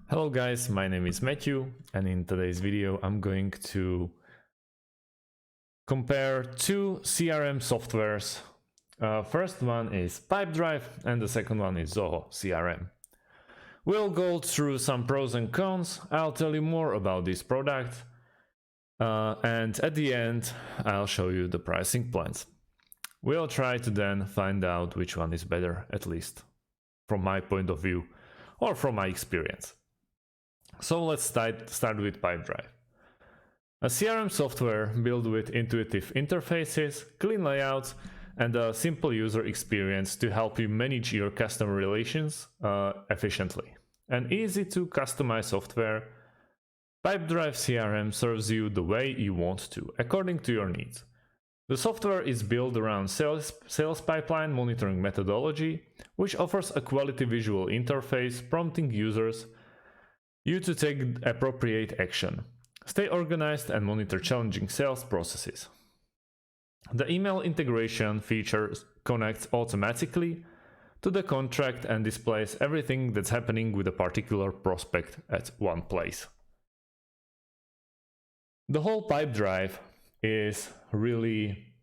Hello guys, my name is Matthew, and in today's video I'm going to compare two CRM softwares. First one is Pipedrive and the second one is Zoho CRM. We'll go through some pros and cons. I'll tell you more about this product, and at the end I'll show you the pricing plans. We'll try to then find out which one is better, at least from my point of view or from my experience. So let's start with Pipedrive. A CRM software built with intuitive interfaces, clean layouts, and a simple user experience to help you manage your customer relations efficiently. An easy to customize software, Pipedrive CRM serves you the way you want to, according to your needs. The software is built around sales pipeline monitoring methodology, which offers a quality visual interface prompting users you to take appropriate action. Stay organized and monitor challenging sales processes. The email integration feature connects automatically to the contract and displays everything that's happening with a particular prospect at one place. The whole Pipedrive is really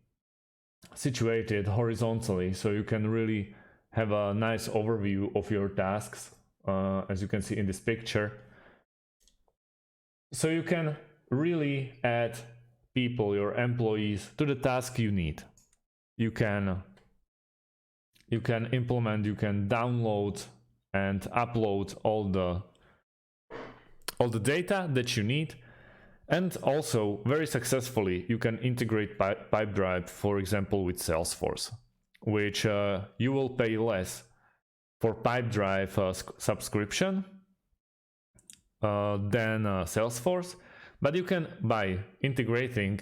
situated horizontally, so you can really have a nice overview of your tasks, as you can see in this picture. So you can really add people, your employees, to the task you need. You can implement, you can download and upload all the data that you need, and also very successfully you can integrate Pipedrive, for example, with Salesforce, which you will pay less for Pipedrive subscription than Salesforce, but you can, by integrating,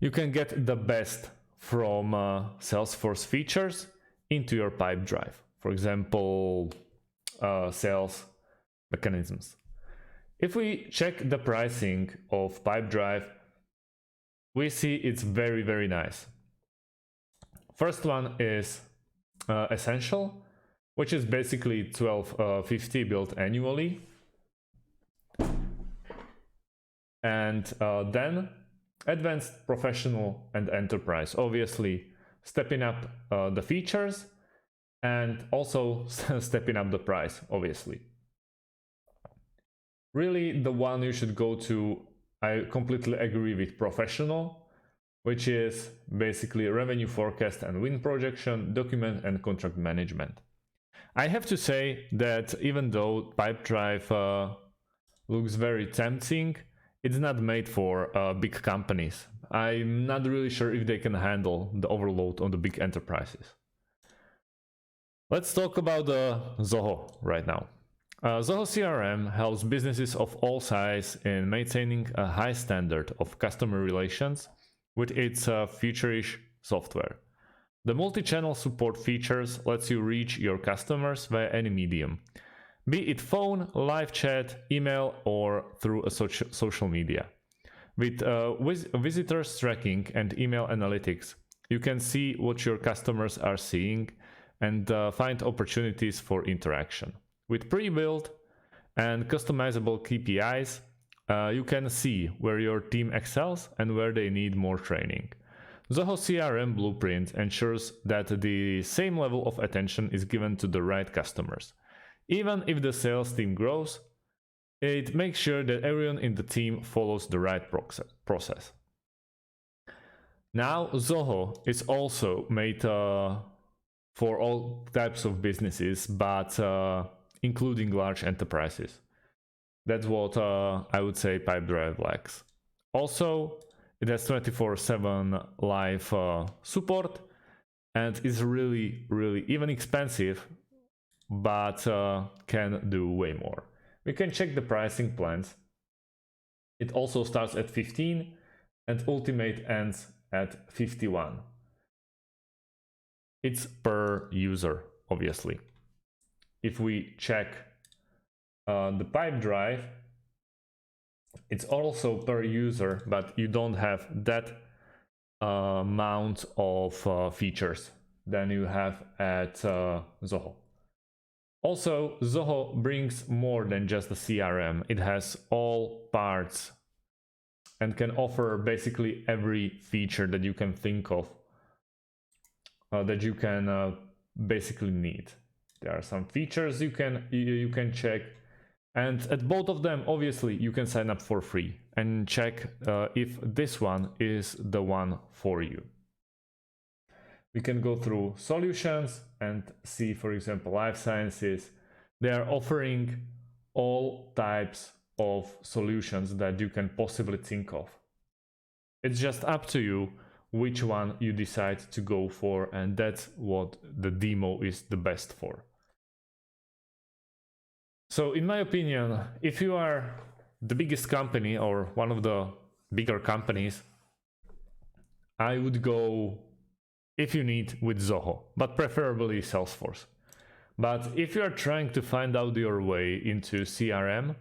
you can get the best from Salesforce features into your Pipedrive. For example, sales mechanisms. If we check the pricing of Pipedrive, we see it's very, very nice. First one is Essential, which is basically $12.50 billed annually. And then Advanced, Professional, and Enterprise, obviously stepping up the features and also stepping up the price, obviously. Really, the one you should go to, I completely agree with Professional, which is basically revenue forecast and win projection, document and contract management. I have to say that even though Pipedrive looks very tempting, it's not made for big companies. I'm not really sure if they can handle the overload on the big enterprises. Let's talk about Zoho right now. Zoho CRM helps businesses of all sizes in maintaining a high standard of customer relations with its feature-rich software. The multi-channel support features lets you reach your customers via any medium, be it phone, live chat, email, or through a social media. With visitors tracking and email analytics, you can see what your customers are seeing and find opportunities for interaction. With pre-built and customizable KPIs, you can see where your team excels and where they need more training. Zoho CRM Blueprint ensures that the same level of attention is given to the right customers. Even if the sales team grows, it makes sure that everyone in the team follows the right process. Now, Zoho is also made for all types of businesses, but including large enterprises. That's what I would say Pipedrive lacks. Also, it has 24/7 live support and is really, really even expensive, but can do way more. We can check the pricing plans. It also starts at 15 and Ultimate ends at 51. It's per user, obviously. If we check the Pipedrive, it's also per user, but you don't have that amount of features than you have at Zoho. Also, Zoho brings more than just a CRM. It has all parts and can offer basically every feature that you can think of, that you can basically need. There are some features you can check, and at both of them, obviously, you can sign up for free and check if this one is the one for you. We can go through solutions and see, for example, life sciences. They are offering all types of solutions that you can possibly think of. It's just up to you which one you decide to go for, and that's what the demo is the best for. So in my opinion, if you are the biggest company or one of the bigger companies, I would go, if you need, with Zoho, but preferably Salesforce. But if you are trying to find out your way into CRM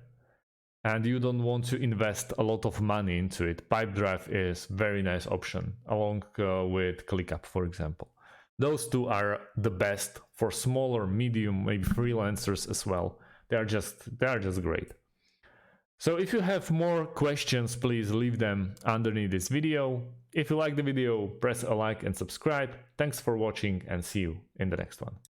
and you don't want to invest a lot of money into it, Pipedrive is a very nice option, along with ClickUp, for example. Those two are the best for smaller, medium, maybe freelancers as well. They are just great. So if you have more questions, please leave them underneath this video. If you like the video, press a like and subscribe. Thanks for watching, and see you in the next one.